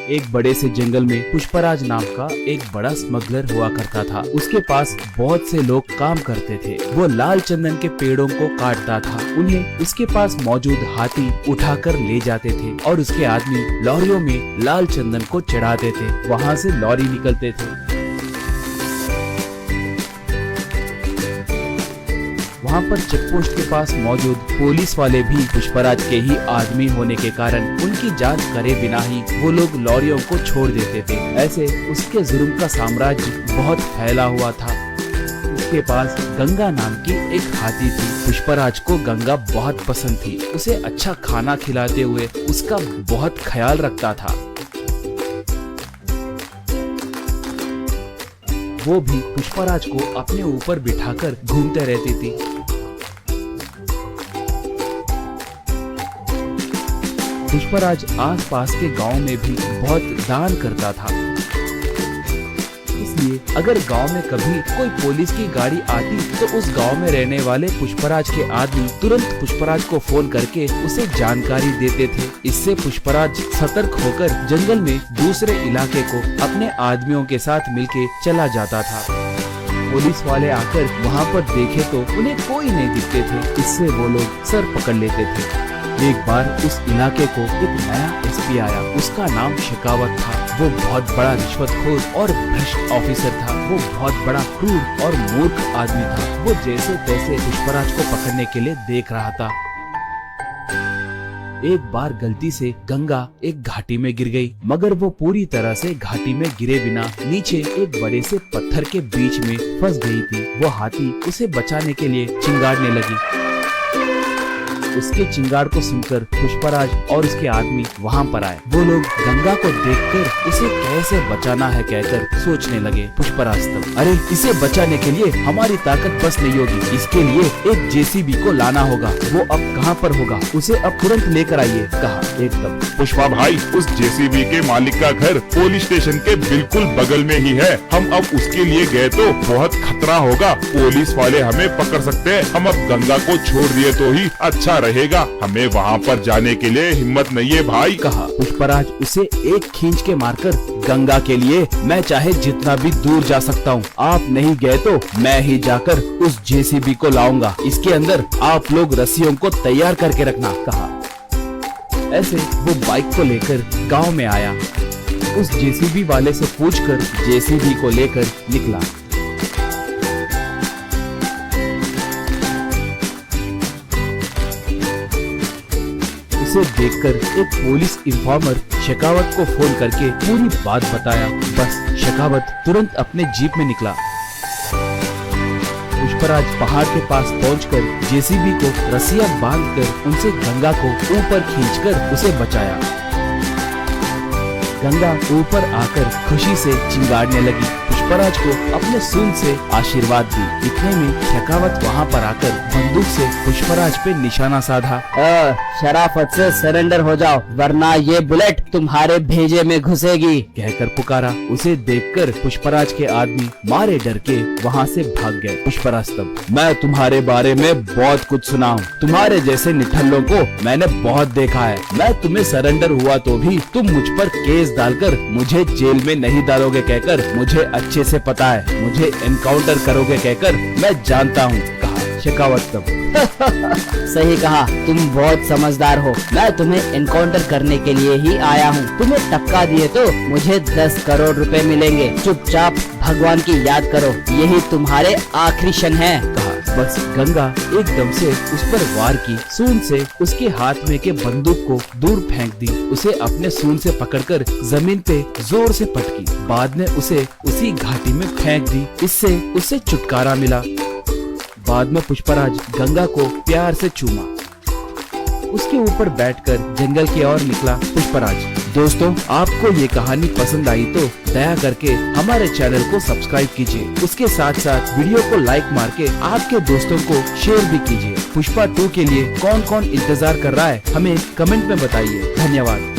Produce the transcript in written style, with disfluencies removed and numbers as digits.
एक बड़े से जंगल में पुष्पराज नाम का एक बड़ा स्मगलर हुआ करता था। उसके पास बहुत से लोग काम करते थे। वो लाल चंदन के पेड़ों को काटता था। उन्हें उसके पास मौजूद हाथी उठाकर ले जाते थे और उसके आदमी लॉरियों में लाल चंदन को चढ़ाते थे। वहाँ से लॉरी निकलते थे। वहाँ पर चेकपोस्ट के पास मौजूद पुलिस वाले भी पुष्पराज के ही आदमी होने के कारण उनकी जांच करे बिना ही वो लोग लॉरियों को छोड़ देते थे। ऐसे उसके जुर्म का साम्राज्य बहुत फैला हुआ था। उसके पास गंगा नाम की एक हाथी थी। पुष्पराज को गंगा बहुत पसंद थी। उसे अच्छा खाना खिलाते हुए उसका बहुत ख्याल रखता था। वो भी पुष्पराज को अपने ऊपर बिठाकर घूमते रहती थी। पुष्पराज आसपास के गांव में भी बहुत दान करता था। इसलिए अगर गांव में कभी कोई पुलिस की गाड़ी आती तो उस गांव में रहने वाले पुष्पराज के आदमी तुरंत पुष्पराज को फोन करके उसे जानकारी देते थे। इससे पुष्पराज सतर्क होकर जंगल में दूसरे इलाके को अपने आदमियों के साथ मिलके चला जाता था। पुलिस वाले आकर वहाँ पर देखे तो उन्हें कोई नहीं दिखते थे। इससे वो लोग सर पकड़ लेते थे। एक बार उस इलाके को एक नया एसपी आया। उसका नाम शेखावत था। वो बहुत बड़ा रिश्वतखोर और भ्रष्ट ऑफिसर था। वो बहुत बड़ा क्रूर और मूर्ख आदमी था। वो जैसे तैसे पुष्पराज को पकड़ने के लिए देख रहा था। एक बार गलती से गंगा एक घाटी में गिर गई, मगर वो पूरी तरह से घाटी में गिरे बिना नीचे एक बड़े से पत्थर के बीच में फंस गई थी। वो हाथी उसे बचाने के लिए चिंगाड़ने लगी। उसके चिंगाड़ को सुनकर पुष्पराज और उसके आदमी वहाँ पर आए। वो लोग गंगा को देखकर उसे कैसे बचाना है कहकर सोचने लगे। पुष्पराज तब, अरे इसे बचाने के लिए हमारी ताकत बस नहीं होगी। इसके लिए एक जेसीबी को लाना होगा। वो अब कहाँ पर होगा? उसे अब तुरंत लेकर आइए, कहा एकदम। पुष्पा भाई, उस जेसीबी के मालिक का घर पुलिस स्टेशन के बिल्कुल बगल में ही है। हम अब उसके लिए गए तो बहुत खतरा होगा। पुलिस वाले हमें पकड़ सकते हैं। हम अब गंगा को छोड़ दिए तो ही अच्छा रहेगा। हमें वहाँ पर जाने के लिए हिम्मत नहीं है भाई, कहा। पुष्पराज उसे एक खींच के मारकर, गंगा के लिए मैं चाहे जितना भी दूर जा सकता हूँ। आप नहीं गए तो मैं ही जाकर उस जेसीबी को लाऊंगा। इसके अंदर आप लोग रस्सियों को तैयार करके रखना, कहा। ऐसे वो बाइक को लेकर गांव में आया। उस जेसीबी वाले से पूछकर जेसीबी को लेकर निकला। उसे देखकर एक पुलिस इन्फॉर्मर शेखावत को फोन करके पूरी बात बताया। बस शेखावत तुरंत अपने जीप में निकला। पुष्पराज पहाड़ के पास पहुंचकर जेसीबी को रस्सियां बांधकर उनसे गंगा को ऊपर खींचकर उसे बचाया। गंगा ऊपर आकर खुशी से चिंगाड़ने लगी। पुष्पराज को अपने सूंड से आशीर्वाद दी। इतने में शेखावत वहाँ पर आकर बंदूक से पुष्पराज पे निशाना साधा। शराफत से सरेंडर हो जाओ, वरना ये बुलेट तुम्हारे भेजे में घुसेगी, कहकर पुकारा। उसे देखकर पुष्पराज के आदमी मारे डर के वहाँ से भाग गए। पुष्पराज तब, मैं तुम्हारे बारे में बहुत कुछ सुना हूँ। तुम्हारे जैसे निठल्लों को मैंने बहुत देखा है। मैं तुम्हें सरेंडर हुआ तो भी तुम मुझ पर केस डालकर मुझे जेल में नहीं डालोगे कहकर मुझे अच्छे से पता है। मुझे एनकाउंटर करोगे कहकर मैं जानता हूँ, कहा शेखावत तब। सही कहा, तुम बहुत समझदार हो। मैं तुम्हें एनकाउंटर करने के लिए ही आया हूँ। तुम्हें टपका दिए तो मुझे 10 करोड़ रुपए मिलेंगे। चुपचाप भगवान की याद करो, यही तुम्हारे आखिरी क्षण है, कहा। बस गंगा एकदम से उस पर वार की। सूंड से उसके हाथ में के बंदूक को दूर फेंक दी। उसे अपने सूंड से पकड़कर जमीन पे जोर से पटकी। बाद में उसे उसी घाटी में फेंक दी। इससे उसे छुटकारा मिला। बाद में पुष्पराज गंगा को प्यार से चूमा। उसके ऊपर बैठकर जंगल की ओर निकला पुष्पराज। दोस्तों, आपको ये कहानी पसंद आई तो दया करके हमारे चैनल को सब्सक्राइब कीजिए। उसके साथ साथ वीडियो को लाइक मार के आपके दोस्तों को शेयर भी कीजिए। पुष्पा 2 के लिए कौन कौन इंतजार कर रहा है हमें कमेंट में बताइए। धन्यवाद।